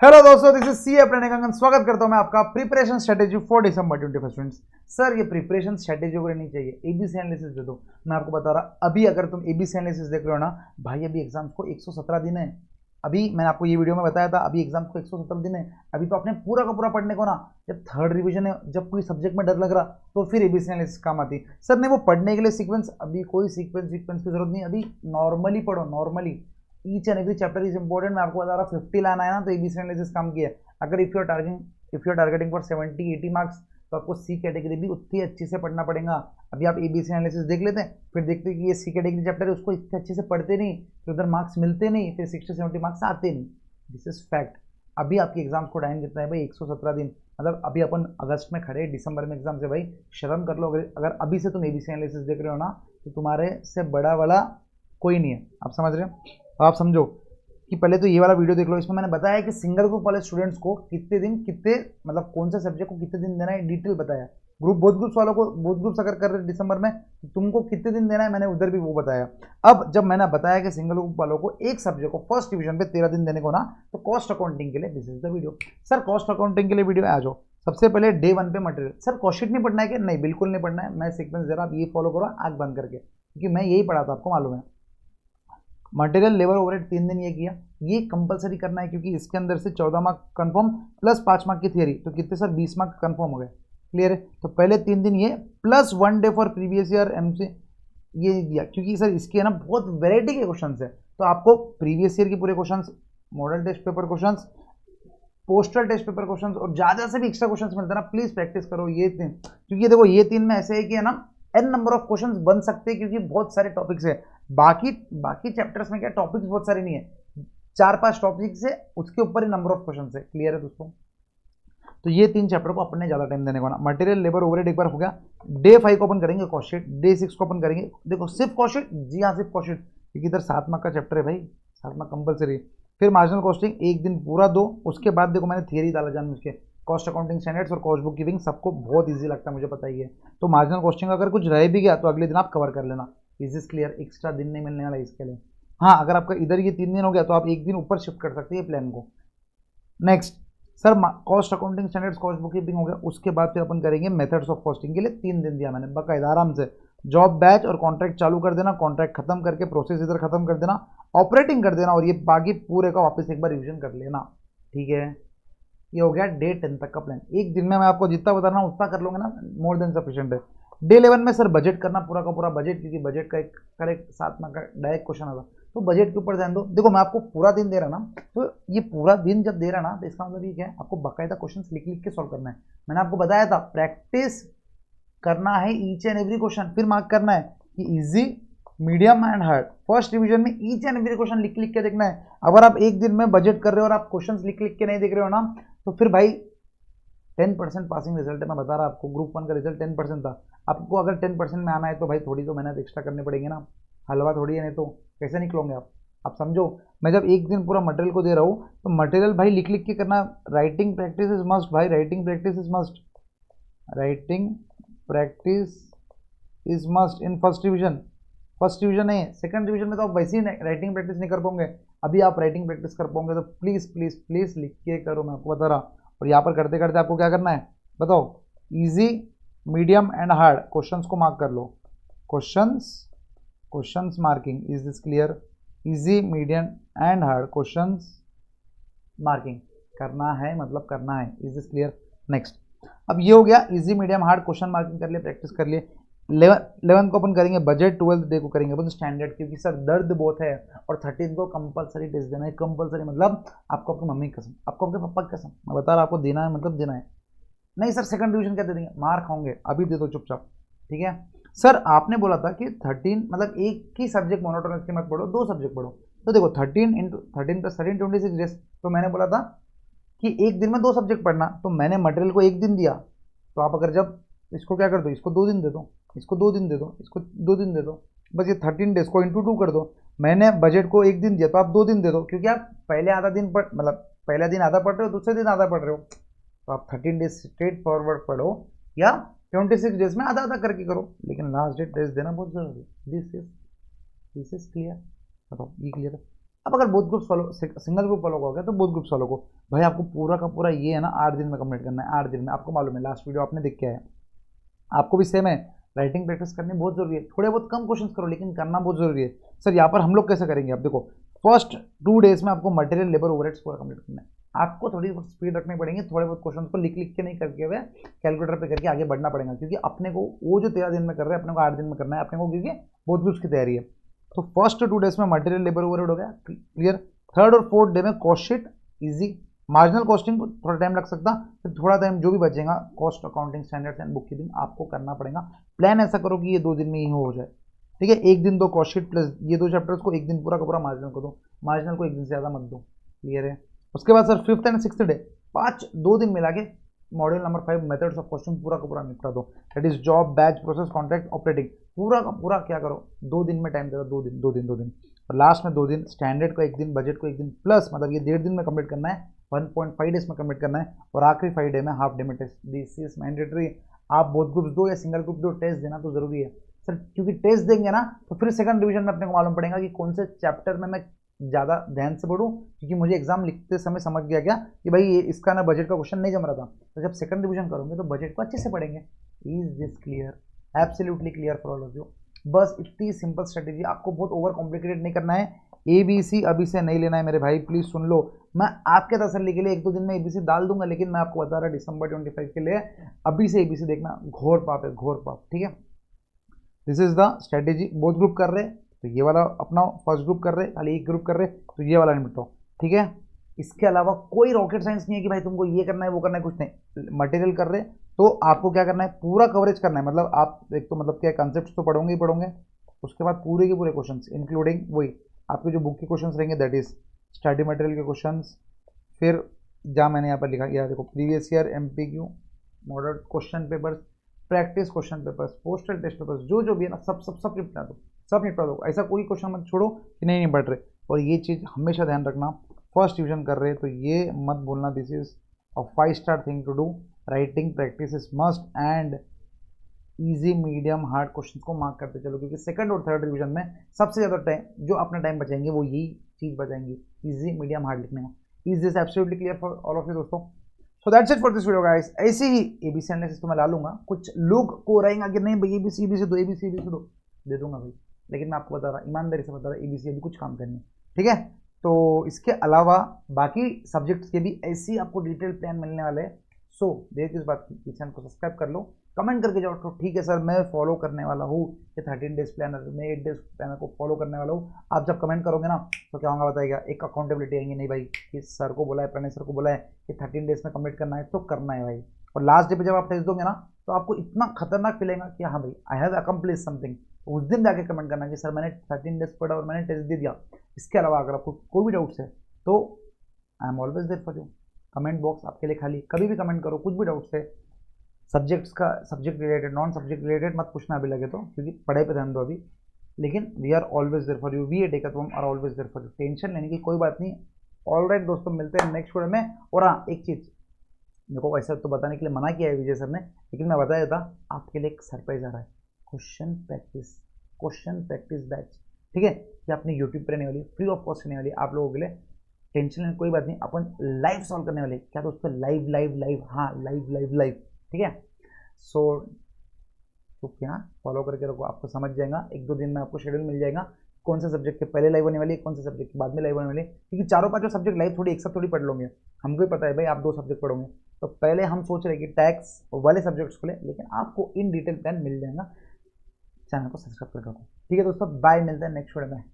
Hello दोस्तों, this is सी प्रणयगंगन। स्वागत करता हूं मैं आपका preparation strategy for December 21 students. Sir ये प्रिपरेशन स्ट्रेटेजी को नहीं चाहिए, एबीसी एनालिसिस दे दो। मैं आपको बता रहा, अभी अगर तुम एबीसी एनालिसिस देख रहे हो ना भाई, अभी एग्जाम्स को 117 दिन है। अभी मैंने आपको ये वीडियो में बताया था, अभी एग्जाम्स को 117 दिन है। अभी तो आपने पूरा का पूरा पढ़ने को ना, जब थर्ड रिविजन है, जब कोई सब्जेक्ट में डर लग रहा तो फिर एबीसी एनालिसिस काम आती। सर नहीं, वो पढ़ने के लिए सीक्वेंस, अभी कोई सीक्वेंस की जरूरत नहीं। अभी नॉर्मली पढ़ो, normally. Each and every chapter is important. मैं आपको बता रहा, 50 लाना है ना तो एबीसी एनालिसिस काम किया है। अगर if you are targeting for 70-80 marks, तो आपको सी कैटेगरी भी उतनी अच्छी से पढ़ना पड़ेगा। अभी आप एबीसी एनालिसिस देख लेते हैं, फिर देखते हैं कि ये सी कैटेगरी चैप्टर है, उसको इतने अच्छे से पढ़ते नहीं, फिर उधर मार्क्स मिलते नहीं, फिर 60-70 मार्क्स आते नहीं। This is fact. अभी आपके एग्जाम्स को टाइम कितना है भाई? 117 दिन। मतलब अभी अपन अगस्त में खड़े, दिसंबर में एग्जाम से। भाई शर्म कर लो। अगर अभी से तुम एबीसी एनालिसिस देख रहे हो ना, तो तुम्हारे से बड़ा वाला कोई नहीं है। आप समझ रहे हो? तो आप समझो कि पहले तो ये वाला वीडियो देख लो। इसमें मैंने बताया कि सिंगल ग्रुप वाले स्टूडेंट्स को कितने दिन, कितने मतलब कौन से सब्जेक्ट को कितने दिन देना है, डिटेल बताया। बोथ ग्रुप्स वालों को, बोथ ग्रुप्स अगर कर रहे दिसंबर में, तो तुमको कितने दिन देना है, मैंने उधर भी वो बताया। अब जब मैंने बताया कि सिंगल ग्रुप वालों को एक सब्जेक्ट को फर्स्ट डिवीजन पे 13 दिन देने को ना, तो कॉस्ट अकाउंटिंग के लिए this is the video. Sir cost accounting के लिए वीडियो आ जाओ। सबसे पहले डे 1 पे मटेरियल। सर कॉस्ट शीट नहीं पढ़ना है क्या? नहीं, बिल्कुल नहीं पढ़ना है। मैं सीक्वेंस दे रहा, आप ये फॉलो करो आंख बंद करके, क्योंकि मैं यही पढ़ा था, आपको मालूम है। मटेरियल, लेबर, ओवरहेड 3 दिन ये किया। ये कंपलसरी करना है, क्योंकि इसके अंदर से 14 मार्क कंफर्म प्लस 5 मार्क की थियरी, तो कितने सर? 20 मार्क कंफर्म हो गए। क्लियर है? तो पहले 3 दिन ये plus 1 day for previous year MC, ये दिया, क्योंकि सर इसके ना बहुत वेराइटी के क्वेश्चन है। तो आपको प्रीवियस ईयर के पूरे question, model test paper question, postal test paper question और ज्यादा से भी एक्स्ट्रा क्वेश्चन मिलते हैं ना, प्लीज प्रैक्टिस करो ये 3। क्योंकि देखो ये 3 में ऐसे है कि है ना, एन नंबर ऑफ क्वेश्चंस बन सकते हैं, क्योंकि बहुत सारे टॉपिक्स है। बाकी बाकी चैप्टर्स में क्या टॉपिक्स बहुत सारे नहीं है, 4-5 टॉपिक्स है, उसके ऊपर ही नंबर ऑफ क्वेश्चन है। क्लियर है दोस्तों? तो ये 3 चैप्टर को अपने ज्यादा टाइम देने को ना। मटेरियल, लेबर, ओवरहेड एक बार हो गया। डे 5 को अपन करेंगे कॉस्ट शीट, डे 6 को अपन करेंगे, देखो सिर्फ कॉस्ट शीट। जी हाँ, सिर्फ कॉस्ट शीट, क्योंकि इधर 7 मार्क का चैप्टर है भाई, 7 मार्क कंपलसरी। फिर मार्जिनल कॉस्टिंग एक दिन पूरा दो। उसके बाद देखो मैंने थियरी डाला जान मुझके, कॉस्ट अकाउंटिंग स्टैंडर्ड्स और कॉस्ट बुक कीपिंग, सबको बहुत ईजी लगता है, मुझे पता ही है। तो मार्जिनल कॉस्टिंग अगर कुछ रह भी गया तो अगले दिन आप कवर कर लेना। Is is clear? एक्स्ट्रा दिन नहीं मिलने वाला इसके लिए। हाँ, अगर आपका इधर ये 3 दिन हो गया तो आप एक दिन ऊपर शिफ्ट कर सकते हैं प्लान को। Next sir, cost accounting standards, cost book keeping हो गया। उसके बाद फिर अपन करेंगे मेथड्स ऑफ कॉस्टिंग के लिए 3 दिन दिया मैंने बाकायदा, आराम से। जॉब बैच और कॉन्ट्रैक्ट चालू कर देना, कॉन्ट्रैक्ट खत्म करके प्रोसेस इधर खत्म कर देना, ऑपरेटिंग कर देना, और ये बाकी पूरे का वापस एक बार रिविजन कर लेना। ठीक है? ये हो गया डे 10 तक का प्लान। एक दिन में मैं आपको जितना बता रहा हूँ उतना कर लूंगा ना, मोर देन सफिशिएंट है। डे 11 में सर बजट करना, पूरा का पूरा बजट, क्योंकि बजट का एक करेक्ट 7 मार्क का डायरेक्ट क्वेश्चन आता, तो बजट के ऊपर ध्यान दो। देखो मैं आपको पूरा दिन दे रहा ना, तो ये पूरा दिन जब दे रहा ना, तो इसका मतलब ये क्या है, आपको बाकायदा क्वेश्चन लिख लिख के सॉल्व करना है। मैंने आपको बताया था, प्रैक्टिस करना है ईच एंड एवरी क्वेश्चन, फिर मार्क करना है कि easy, medium and hard. First division में ईच एंड एवरी क्वेश्चन लिख लिख के देखना है। अगर आप एक दिन में बजट कर रहे हो और आप क्वेश्चन लिख लिख के नहीं देख रहे हो ना, तो फिर भाई 10% पासिंग रिजल्ट है। मैं बता रहा आपको, ग्रुप 1 का रिजल्ट 10% था। आपको अगर 10% में आना है तो भाई थोड़ी तो मेहनत एक्स्ट्रा करनी पड़ेगी ना, हलवा थोड़ी है, नहीं तो कैसे निकलोगे आप समझो। मैं जब एक दिन पूरा मटेरियल को दे रहा हूँ, तो मटेरियल भाई लिख लिख के करना। राइटिंग प्रैक्टिस इज मस्ट भाई, writing practice is must, writing practice is must in first division. First division है, सेकंड डिवीजन में तो आप वैसे ही राइटिंग प्रैक्टिस नहीं कर पाओगे। अभी आप राइटिंग प्रैक्टिस कर पाओगे, तो प्लीज़ प्लीज़ प्लीज़ लिख के करो, मैं आपको बता रहा। और यहाँ पर करते करते आपको क्या करना है बताओ? Easy, medium and hard questions को मार्क कर लो। Questions, questions marking, is this clear? Easy, medium and hard questions marking करना है, मतलब करना है। Is this clear? नेक्स्ट, अब ये हो गया easy, medium, hard question marking कर लिए, प्रैक्टिस कर लिए। 11 को अपन करेंगे बजट, 12 डे को करेंगे अपन स्टैंडर्ड, क्योंकि सर दर्द बहुत है। और 13 को कंपलसरी टेस्ट देना है। कंपलसरी मतलब आपको अपनी मम्मी की कसम, आपको अपने पापा की कसम, मैं बता रहा आपको देना है, मतलब देना है। नहीं सर सेकंड डिवीजन क्या दे देंगे, मार्क होंगे, अभी दे दो चुपचाप। ठीक है? सर आपने बोला था कि 13 मतलब एक ही सब्जेक्ट मोनोटोनस के मत पढ़ो, 2 सब्जेक्ट पढ़ो। तो देखो 13 × 13 + 13 26 डेज, तो मैंने बोला था कि एक दिन में 2 सब्जेक्ट पढ़ना, तो मैंने मटेरियल को एक दिन दिया। तो आप अगर जब इसको क्या कर दो, इसको 2 दिन दे दो, इसको 2 दिन दे दो, इसको 2 दिन दे दो, बस ये 13 डेज को इंटू 2 कर दो। मैंने बजट को एक दिन दिया, तो आप 2 दिन दे दो, क्योंकि आप पहले आधा दिन पढ़, मतलब पहला दिन आधा पढ़ रहे हो, दूसरे दिन आधा पढ़ रहे हो। तो आप 13 डेज स्ट्रेट फॉरवर्ड पढ़ो, या 26 डेज में आधा आधा करके करो, लेकिन लास्ट डेट टेस्ट देना बहुत जरूरी है। This is clear? बताओ ये क्लियर है? अब अगर both group follow, single group follow करोगे तो बोथ ग्रुप फॉलो को भाई आपको पूरा का पूरा ये है ना 8 दिन में कंप्लीट करना है। 8 दिन में आपको मालूम है, लास्ट वीडियो आपने देख के आया, आपको भी सेम है। राइटिंग प्रैक्टिस करनी बहुत जरूरी है, थोड़े बहुत कम क्वेश्चंस करो लेकिन करना बहुत जरूरी है। सर यहाँ पर हम लोग कैसे करेंगे, आप देखो फर्स्ट 2 डेज में आपको मटेरियल लेबर ओवरहेड्स पूरा कंप्लीट करना है। आपको थोड़ी बहुत स्पीड रखनी पड़ेगी, थोड़े बहुत क्वेश्चन को लिख लिख के नहीं करके हुए कैलकुलेटर पे करके आगे बढ़ना पड़ेगा, क्योंकि अपने को वो जो 13 दिन में कर रहे हैं अपने को 8 दिन में करना है अपने को, क्योंकि बहुत कुछ की तैयारी है। तो फर्स्ट 2 डेज में मटेरियल लेबर ओवरहेड हो गया क्लियर। थर्ड और फोर्थ डे में cost sheet easy, marginal costing को थोड़ा टाइम लग सकता, फिर थोड़ा टाइम जो भी बचेगा cost accounting standards and book keeping आपको करना पड़ेगा। प्लान ऐसा करो कि ये 2 दिन में ही हो जाए, ठीक है। एक दिन दो कॉस्ट शीट प्लस ये 2 चैप्टर्स को, एक दिन पूरा का पूरा मार्जिनल को दो, मार्जिनल को एक दिन से ज़्यादा मत दो, क्लियर है। उसके बाद sir 5th and 6th day 2 दिन मिला के module number 5 methods of question पूरा का पूरा निपटा दो। That is job, batch, process, contract, operating, पूरा का पूरा क्या करो 2 दिन में टाइम दे दो, 2 दिन और लास्ट में 2 दिन स्टैंडर्ड को 1 दिन, बजट को 1 दिन, प्लस मतलब ये 1.5 दिन में कंप्लीट करना है, 1.5 डेज में कंप्लीट करना है और आखिरी 5 डे में हाफ डे में टेस्ट। This is mandatory. आप बोथ ग्रुप्स दो या सिंगल ग्रुप दो, टेस्ट देना तो जरूरी है सर, क्योंकि टेस्ट देंगे ना तो फिर सेकंड डिवीजन में अपने को मालूम पड़ेगा कि कौन से चैप्टर में मैं ज़्यादा ध्यान से पढ़ूँ, क्योंकि मुझे एग्जाम लिखते समय समझ गया क्या कि भाई ये इसका ना बजट का क्वेश्चन नहीं जम रहा था, तो जब सेकंड डिवीजन करोगे तो बजट को अच्छे से पढ़ेंगे। Is this clear? Absolutely clear for all of you. बस इतनी सिंपल स्ट्रेटेजी, आपको बहुत ओवर कॉम्प्लिकेटेड नहीं करना है। ABC अभी से नहीं लेना है मेरे भाई, प्लीज सुन लो। मैं आपके तसल्ली के लिए 1-2 दिन में ABC डाल दूंगा, लेकिन मैं आपको बता रहा दिसंबर 25 के लिए अभी से ABC देखना घोर पाप है, घोर पाप, ठीक है। This is the strategy. Both group कर रहे तो ये वाला अपनाओ, फर्स्ट ग्रुप कर रहे खाली एक ग्रुप कर रहे तो ये वाला निपटाओ, ठीक है। इसके अलावा कोई रॉकेट साइंस नहीं है कि भाई तुमको ये करना है वो करना है, कुछ नहीं। मटेरियल कर रहे तो आपको क्या करना है, पूरा कवरेज करना है। मतलब आप एक तो मतलब क्या कंसेप्ट तो पढ़ोगे ही पढ़ोगे, उसके बाद पूरे के पूरे क्वेश्चंस इंक्लूडिंग वही आपके जो बुक के क्वेश्चंस रहेंगे, दैट इज स्टडी मटेरियल के क्वेश्चंस। फिर जहाँ मैंने यहाँ पर लिखा गया देखो, previous year MPQ model question papers, practice question papers, postal test papers, जो जो भी है ना सब सब सब निपटा दो, सब निपटा दो। ऐसा कोई क्वेश्चन मत छोड़ो कि नहीं निपट रहे। और ये चीज़ हमेशा ध्यान रखना, फर्स्ट डिवीजन कर रहे तो ये मत बोलना this is a 5 star thing to do. Writing practice is must and easy, medium, hard question को मार्क करते चलो, क्योंकि सेकंड और थर्ड डिवीजन में सबसे ज़्यादा टाइम जो अपना टाइम बचाएंगे वो यही चीज़ बचाएंगे, इजी, मीडियम, हार्ड लिखने में। Is this absolutely clear for all of you दोस्तों? So that's it for this video guys. ऐसे ही ABC एनालिसिस तो मैं ला लूंगा, कुछ लोग को रहेगा कि नहीं भाई ABC दो, ABC दो, दे दूंगा भाई, लेकिन मैं आपको बता रहा, ईमानदारी से बता रहा, ABC अभी कुछ काम करनी है, ठीक है। तो इसके अलावा बाकी सब्जेक्ट्स के भी ऐसे ही आपको डिटेल प्लान मिलने वाले हैं। सो देर किस बात की, चैनल को सब्सक्राइब कर लो, कमेंट करके जाओ तो ठीक है सर मैं फॉलो करने वाला हूँ ये 13 डेज प्लानर, मैं 8 डेज प्लानर को फॉलो करने वाला हूँ। आप जब कमेंट करोगे ना तो क्या होगा बताइएगा, एक अकाउंटेबिलिटी आएंगी, नहीं भाई कि सर को बोला है, प्रणय सर को बोला है कि 13 डेज में कंप्लीट करना है तो करना है भाई। और लास्ट डे पे जब आप टेस्ट दोगे ना तो आपको इतना खतरनाक फीलेगा कि हाँ भाई आई हैव अकम्प्लिश समथिंग। उस दिन जाके कमेंट करना कि सर मैंने 13 डेज पढ़ा और मैंने टेस्ट दे दिया। इसके अलावा अगर आपको कोई भी डाउट्स है तो I am always there for you. Comment box आपके लिए खाली, कभी भी कमेंट करो, कुछ भी डाउट्स है सब्जेक्ट्स का, subject related, non subject related मत पूछना अभी लगे तो, क्योंकि पढ़ाई पे ध्यान दो अभी। लेकिन we are always there for you, we at Decathlon are always there for you, tension लेने की कोई बात नहीं। ऑलराइट दोस्तों, मिलते हैं नेक्स्ट वीडियो में। और हाँ एक चीज़ मेरे को वैसे तो बताने के लिए मना किया है विजय सर ने, लेकिन मैं बता देता आपके लिए एक सरप्राइज आ रहा है, क्वेश्चन प्रैक्टिस बैच, ठीक है। ये अपने यूट्यूब पर रहने वाली, फ्री ऑफ कॉस्ट रहने वाली आप लोगों के लिए, टेंशन लेने कोई बात नहीं। अपन लाइव सॉल्व करने वाले, क्या दोस्तों, लाइव, हाँ लाइव, ठीक है। सो तो क्या फॉलो करके रखो, आपको समझ जाएगा। 1-2 दिन में आपको शेड्यूल मिल जाएगा कौन से सब्जेक्ट के पहले लाइव होने वाली है, कौन से सब्जेक्ट के बाद में लाइव होने वाली है, क्योंकि चारों पांचों सब्जेक्ट लाइव थोड़ी एक साथ थोड़ी पढ़ लोगे। हमको ही पता है भाई आप 2 सब्जेक्ट पढ़ोगे, तो पहले हम सोच रहे कि टैक्स वाले सब्जेक्ट्स को ले, लेकिन आपको इन डिटेल प्लान मिल जाएगा। चैनल को सब्सक्राइब कर रखो, ठीक है दोस्तों। बाय, मिलते हैं नेक्स्ट वीडियो में।